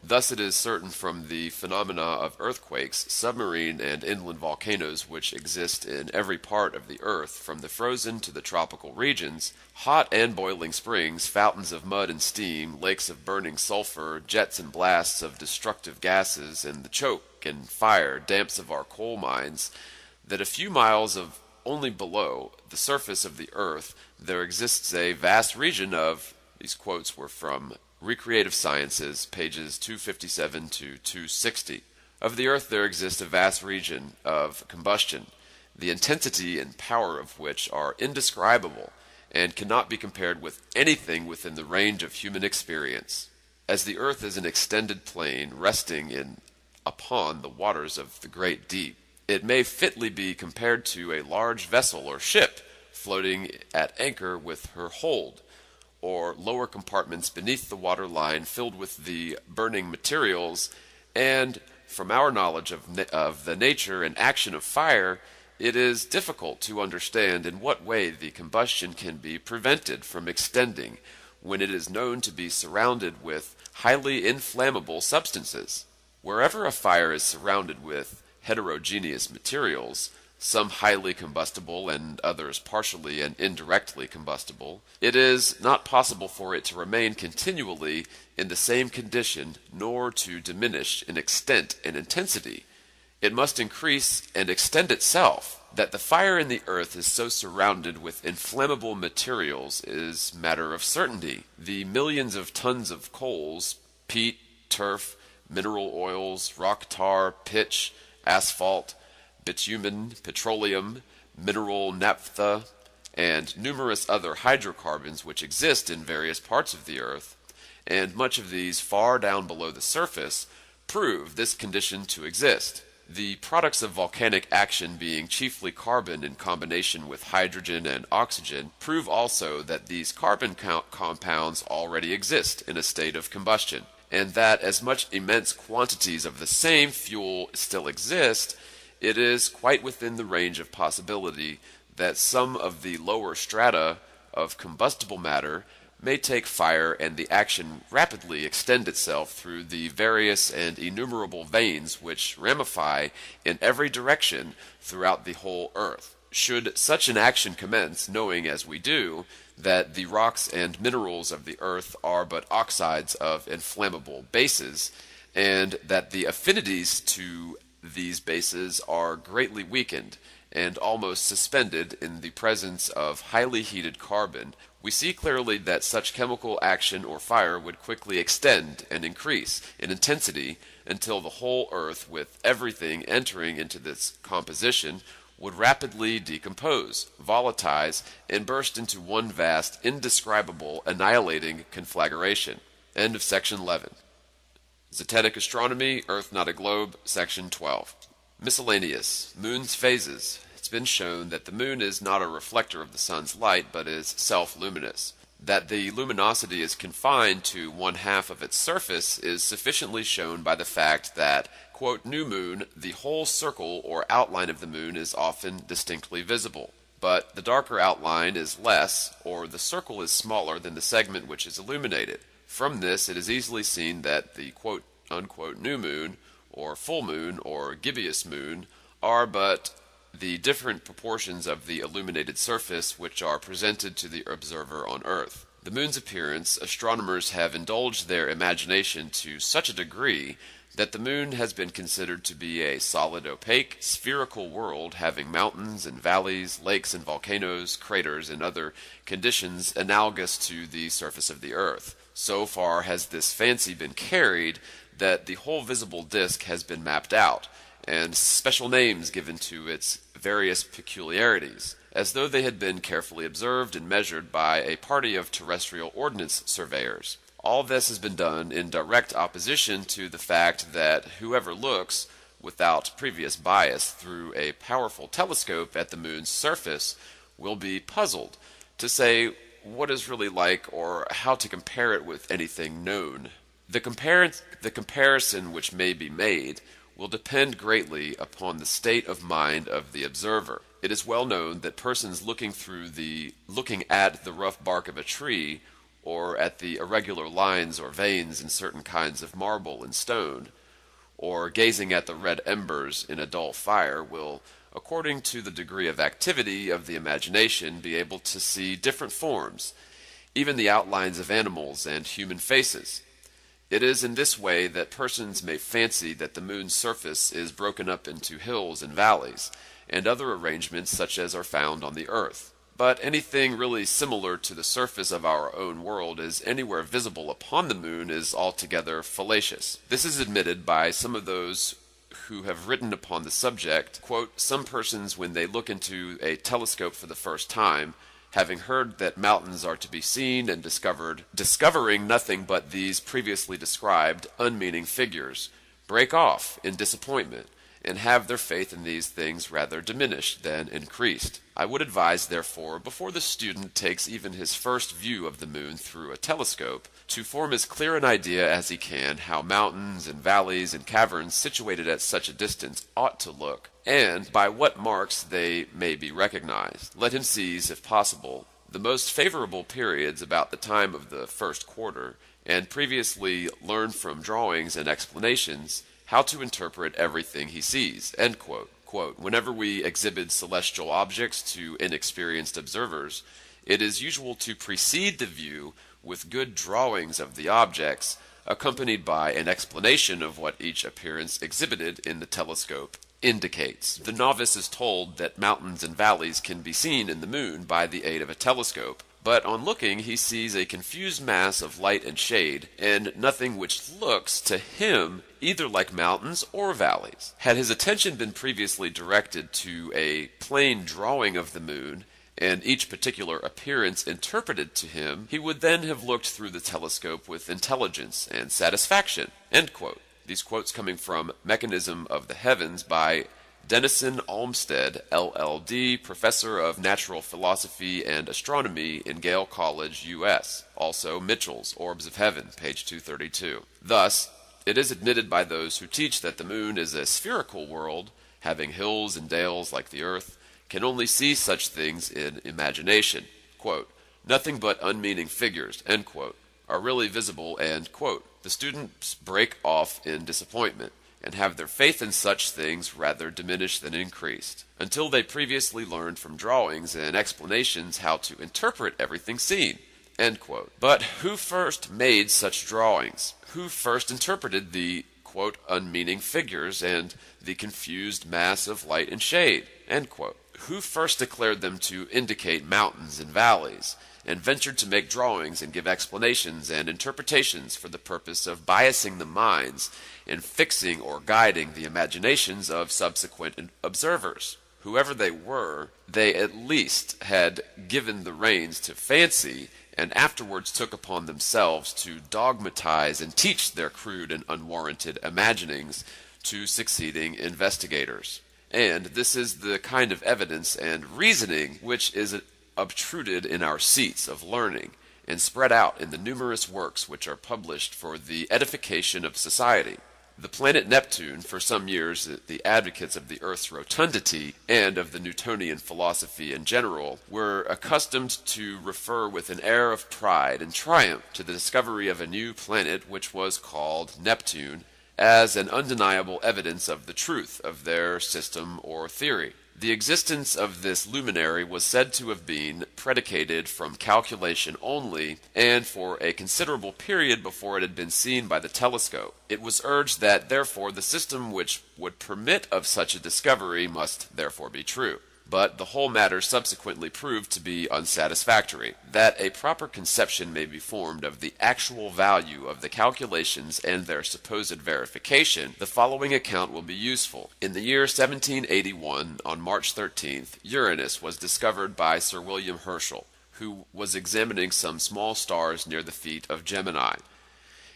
Thus it is certain from the phenomena of earthquakes, submarine and inland volcanoes which exist in every part of the earth, from the frozen to the tropical regions, hot and boiling springs, fountains of mud and steam, lakes of burning sulfur, jets and blasts of destructive gases, and the choke and fire damps of our coal mines, that a few miles of only below the surface of the earth there exists a vast region of, these quotes were from Recreative Sciences, pages 257 to 260. Of the earth there exists a vast region of combustion, the intensity and power of which are indescribable, and cannot be compared with anything within the range of human experience. As the earth is an extended plain resting upon the waters of the great deep, it may fitly be compared to a large vessel or ship floating at anchor with her hold, or lower compartments beneath the water line filled with the burning materials, and from our knowledge of the nature and action of fire, it is difficult to understand in what way the combustion can be prevented from extending when it is known to be surrounded with highly inflammable substances. Wherever a fire is surrounded with heterogeneous materials, some highly combustible and others partially and indirectly combustible, it is not possible for it to remain continually in the same condition nor to diminish in extent and intensity. It must increase and extend itself. That the fire in the earth is so surrounded with inflammable materials is matter of certainty. The millions of tons of coals, peat, turf, mineral oils, rock tar, pitch, asphalt, bitumen, petroleum, mineral naphtha, and numerous other hydrocarbons which exist in various parts of the earth, and much of these far down below the surface, prove this condition to exist. The products of volcanic action, being chiefly carbon in combination with hydrogen and oxygen, prove also that these carbon compounds already exist in a state of combustion, and that as much immense quantities of the same fuel still exist, it is quite within the range of possibility that some of the lower strata of combustible matter may take fire and the action rapidly extend itself through the various and innumerable veins which ramify in every direction throughout the whole earth. Should such an action commence, knowing as we do that the rocks and minerals of the earth are but oxides of inflammable bases, and that the affinities to these bases are greatly weakened and almost suspended in the presence of highly heated carbon, we see clearly that such chemical action or fire would quickly extend and increase in intensity until the whole earth, with everything entering into this composition, would rapidly decompose, volatilize, and burst into one vast, indescribable, annihilating conflagration. End of section 11. Zetetic Astronomy Earth Not a Globe, section 12. Miscellaneous. Moon's phases. It's been shown that the moon is not a reflector of the sun's light, but is self-luminous. That the luminosity is confined to one half of its surface is sufficiently shown by the fact that, quote, new moon, the whole circle or outline of the moon is often distinctly visible, but the darker outline is less, or the circle is smaller than the segment which is illuminated. From this it is easily seen that the quote, unquote, new moon, or full moon, or gibbous moon, are but the different proportions of the illuminated surface which are presented to the observer on Earth. The moon's appearance, astronomers have indulged their imagination to such a degree that the moon has been considered to be a solid, opaque, spherical world having mountains and valleys, lakes and volcanoes, craters, and other conditions analogous to the surface of the Earth. So far has this fancy been carried that the whole visible disk has been mapped out, and special names given to its various peculiarities, as though they had been carefully observed and measured by a party of terrestrial ordnance surveyors. All this has been done in direct opposition to the fact that whoever looks, without previous bias, through a powerful telescope at the moon's surface will be puzzled to say what is really like or how to compare it with anything known. The comparison which may be made will depend greatly upon the state of mind of the observer. It is well known that persons looking at the rough bark of a tree or at the irregular lines or veins in certain kinds of marble and stone, or gazing at the red embers in a dull fire, will, according to the degree of activity of the imagination, be able to see different forms, even the outlines of animals and human faces. It is in this way that persons may fancy that the moon's surface is broken up into hills and valleys, and other arrangements such as are found on the earth. But anything really similar to the surface of our own world is anywhere visible upon the moon is altogether fallacious. This is admitted by some of those who have written upon the subject. Quote, some persons, when they look into a telescope for the first time, having heard that mountains are to be seen and discovering nothing but these previously described unmeaning figures, break off in disappointment, and have their faith in these things rather diminished than increased. I would advise, therefore, before the student takes even his first view of the moon through a telescope, to form as clear an idea as he can how mountains and valleys and caverns situated at such a distance ought to look, and by what marks they may be recognized. Let him seize, if possible, the most favorable periods about the time of the first quarter, and previously learn from drawings and explanations how to interpret everything he sees. End quote. Quote, whenever we exhibit celestial objects to inexperienced observers, it is usual to precede the view with good drawings of the objects, accompanied by an explanation of what each appearance exhibited in the telescope indicates. The novice is told that mountains and valleys can be seen in the moon by the aid of a telescope, but on looking he sees a confused mass of light and shade, and nothing which looks to him either like mountains or valleys. Had his attention been previously directed to a plain drawing of the moon, and each particular appearance interpreted to him, he would then have looked through the telescope with intelligence and satisfaction. End quote. These quotes coming from Mechanism of the Heavens by Denison Olmsted, LL.D., Professor of Natural Philosophy and Astronomy in Yale College, U.S. Also, Mitchell's Orbs of Heaven, page 232. Thus, it is admitted by those who teach that the moon is a spherical world, having hills and dales like the earth, can only see such things in imagination. Quote, nothing but unmeaning figures, end quote, are really visible, and, quote, the students break off in disappointment, and have their faith in such things rather diminished than increased, until they previously learned from drawings and explanations how to interpret everything seen. End quote. But who first made such drawings? Who first interpreted the, quote, unmeaning figures and the confused mass of light and shade? End quote. Who first declared them to indicate mountains and valleys, and ventured to make drawings and give explanations and interpretations for the purpose of biasing the minds and fixing or guiding the imaginations of subsequent observers? Whoever they were, they at least had given the reins to fancy, and afterwards took upon themselves to dogmatize and teach their crude and unwarranted imaginings to succeeding investigators. And this is the kind of evidence and reasoning which is obtruded in our seats of learning, and spread out in the numerous works which are published for the edification of society. The planet Neptune, for some years the advocates of the Earth's rotundity and of the Newtonian philosophy in general, were accustomed to refer with an air of pride and triumph to the discovery of a new planet which was called Neptune, as an undeniable evidence of the truth of their system or theory. The existence of this luminary was said to have been predicated from calculation only, and for a considerable period before it had been seen by the telescope. It was urged that, therefore, the system which would permit of such a discovery must therefore be true. But the whole matter subsequently proved to be unsatisfactory. That a proper conception may be formed of the actual value of the calculations and their supposed verification, the following account will be useful. In the year 1781, on March 13th, Uranus was discovered by Sir William Herschel, who was examining some small stars near the feet of Gemini,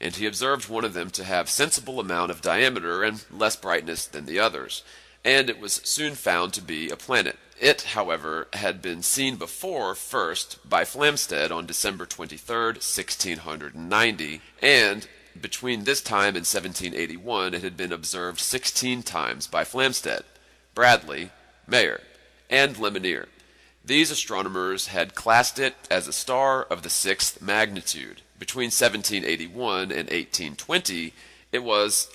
and he observed one of them to have sensible amount of diameter and less brightness than the others, and it was soon found to be a planet. It, however, had been seen before, first by Flamsteed on December 23rd, 1690, and between this time and 1781 it had been observed 16 times by Flamsteed, Bradley, Mayer, and Lemonnier. These astronomers had classed it as a star of the sixth magnitude. Between 1781 and 1820, it was,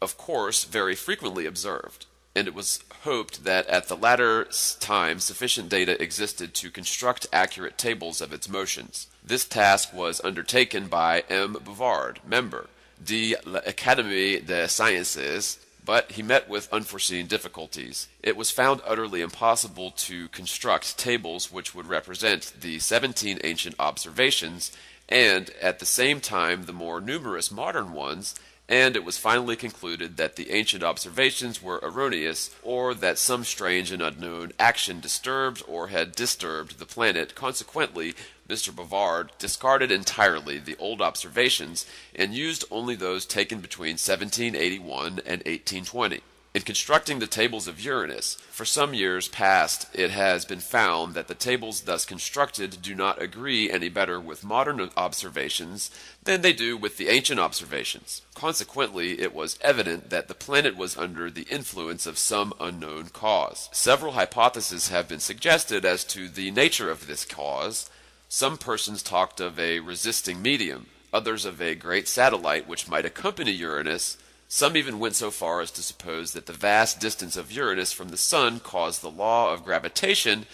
of course, very frequently observed, and it was hoped that at the latter time sufficient data existed to construct accurate tables of its motions. This task was undertaken by M. Bouvard, member de l'Académie des Sciences, but he met with unforeseen difficulties. It was found utterly impossible to construct tables which would represent the 17 ancient observations and at the same time the more numerous modern ones, and it was finally concluded that the ancient observations were erroneous, or that some strange and unknown action disturbed or had disturbed the planet. Consequently, Mr. Bouvard discarded entirely the old observations and used only those taken between 1781 and 1820. In constructing the tables of Uranus, for some years past it has been found that the tables thus constructed do not agree any better with modern observations than they do with the ancient observations. Consequently, it was evident that the planet was under the influence of some unknown cause. Several hypotheses have been suggested as to the nature of this cause. Some persons talked of a resisting medium, others of a great satellite which might accompany Uranus. Some even went so far as to suppose that the vast distance of Uranus from the Sun caused the law of gravitation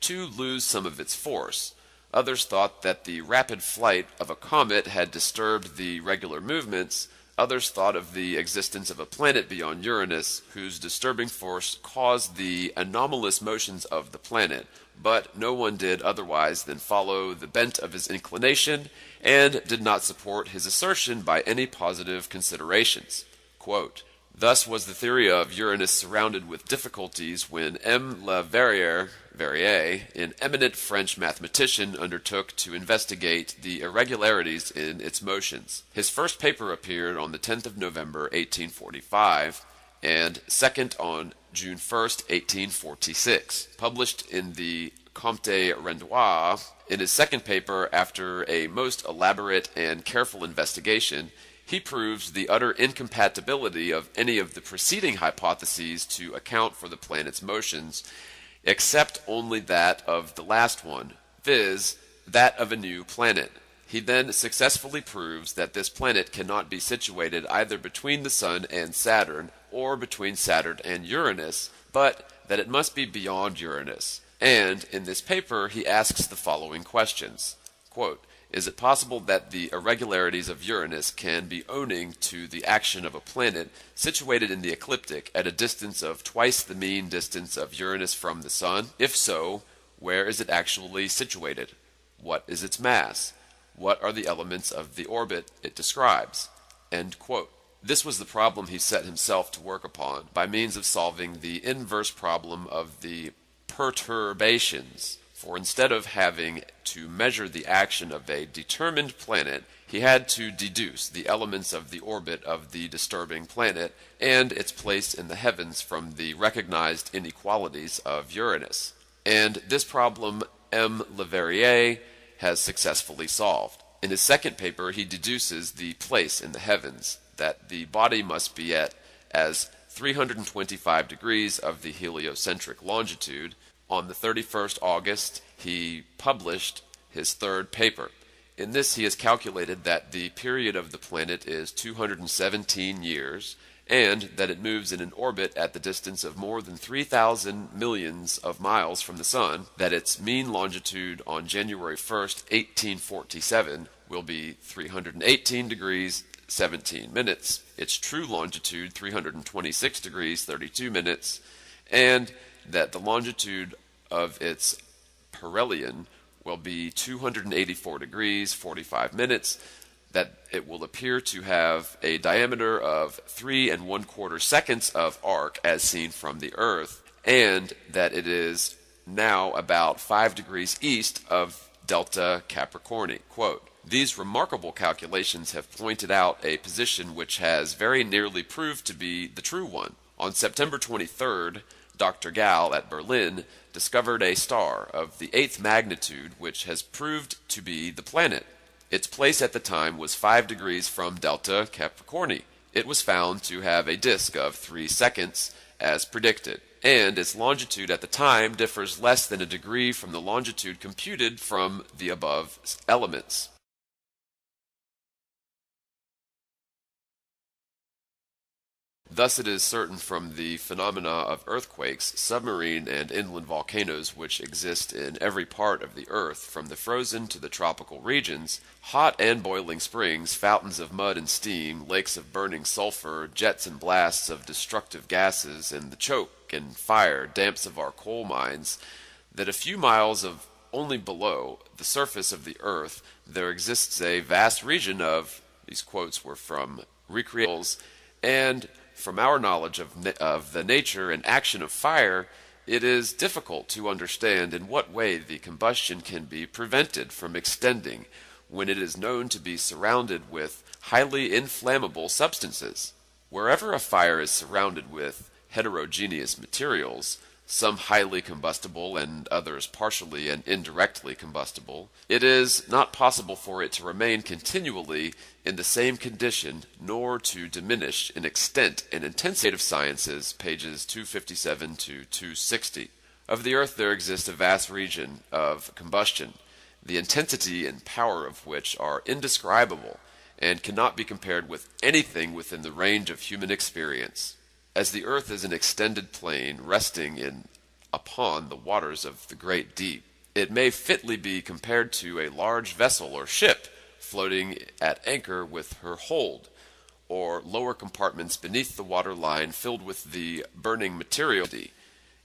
to lose some of its force. Others thought that the rapid flight of a comet had disturbed the regular movements. Others thought of the existence of a planet beyond Uranus, whose disturbing force caused the anomalous motions of the planet. But no one did otherwise than follow the bent of his inclination, and did not support his assertion by any positive considerations. Quote, "Thus was the theory of Uranus surrounded with difficulties when M. Leverrier, an eminent French mathematician, undertook to investigate the irregularities in its motions. His first paper appeared on the 10th of November, 1845, and second on June 1st, 1846, published in the Compte Rendois. In his second paper, after a most elaborate and careful investigation, he proves the utter incompatibility of any of the preceding hypotheses to account for the planet's motions, except only that of the last one, viz., that of a new planet. He then successfully proves that this planet cannot be situated either between the Sun and Saturn, or between Saturn and Uranus, but that it must be beyond Uranus. And in this paper he asks the following questions. Quote, is it possible that the irregularities of Uranus can be owing to the action of a planet situated in the ecliptic at a distance of twice the mean distance of Uranus from the Sun? If so, where is it actually situated? What is its mass? What are the elements of the orbit it describes?" End quote. This was the problem he set himself to work upon, by means of solving the inverse problem of the perturbations. For instead of having to measure the action of a determined planet, he had to deduce the elements of the orbit of the disturbing planet and its place in the heavens from the recognized inequalities of Uranus. And this problem M. Leverrier has successfully solved. In his second paper, he deduces the place in the heavens, that the body must be at as 325 degrees of the heliocentric longitude. On the 31st August, he published his third paper. In this he has calculated that the period of the planet is 217 years, and that it moves in an orbit at the distance of more than 3,000 millions of miles from the Sun, that its mean longitude on January 1st, 1847 will be 318 degrees 17 minutes, its true longitude 326 degrees 32 minutes, and that the longitude of its perihelion will be 284 degrees 45 minutes, that it will appear to have a diameter of 3 1/4 seconds of arc as seen from the Earth, and that it is now about 5 degrees east of Delta Capricorni. Quote, "These remarkable calculations have pointed out a position which has very nearly proved to be the true one. On September 23rd, Dr. Gall at Berlin discovered a star of the 8th magnitude which has proved to be the planet. Its place at the time was 5 degrees from Delta Capricorni. It was found to have a disk of 3 seconds, as predicted, and its longitude at the time differs less than a degree from the longitude computed from the above elements. Thus it is certain from the phenomena of earthquakes, submarine and inland volcanoes which exist in every part of the earth, from the frozen to the tropical regions, hot and boiling springs, fountains of mud and steam, lakes of burning sulfur, jets and blasts of destructive gases, and the choke and fire damps of our coal mines, that a few miles of only below the surface of the earth there exists a vast region of, these quotes were from recreations, and from our knowledge of the nature and action of fire, it is difficult to understand in what way the combustion can be prevented from extending when it is known to be surrounded with highly inflammable substances. Wherever a fire is surrounded with heterogeneous materials, some highly combustible and others partially and indirectly combustible, it is not possible for it to remain continually in the same condition nor to diminish in extent and intensity. Of Sciences, pages 257 to 260. Of the earth there exists a vast region of combustion, the intensity and power of which are indescribable and cannot be compared with anything within the range of human experience. As the earth is an extended plain resting upon the waters of the great deep, it may fitly be compared to a large vessel or ship floating at anchor with her hold, or lower compartments beneath the water line filled with the burning material.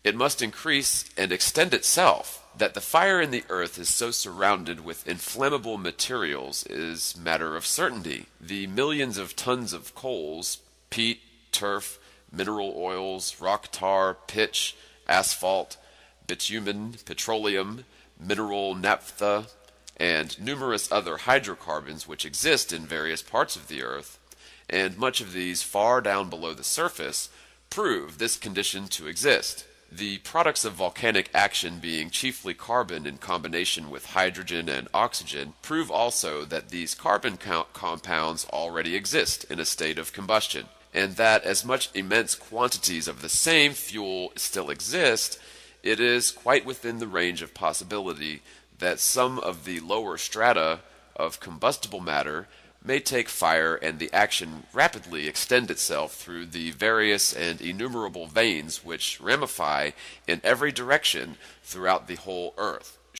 It must increase and extend itself. That the fire in the earth is so surrounded with inflammable materials is matter of certainty. The millions of tons of coals, peat, turf, mineral oils, rock tar, pitch, asphalt, bitumen, petroleum, mineral naphtha, and numerous other hydrocarbons which exist in various parts of the earth, and much of these far down below the surface, prove this condition to exist. The products of volcanic action, being chiefly carbon in combination with hydrogen and oxygen, prove also that these carbon compounds already exist in a state of combustion, and that as much immense quantities of the same fuel still exist, it is quite within the range of possibility that some of the lower strata of combustible matter may take fire and the action rapidly extend itself through the various and innumerable veins which ramify in every direction throughout the whole earth.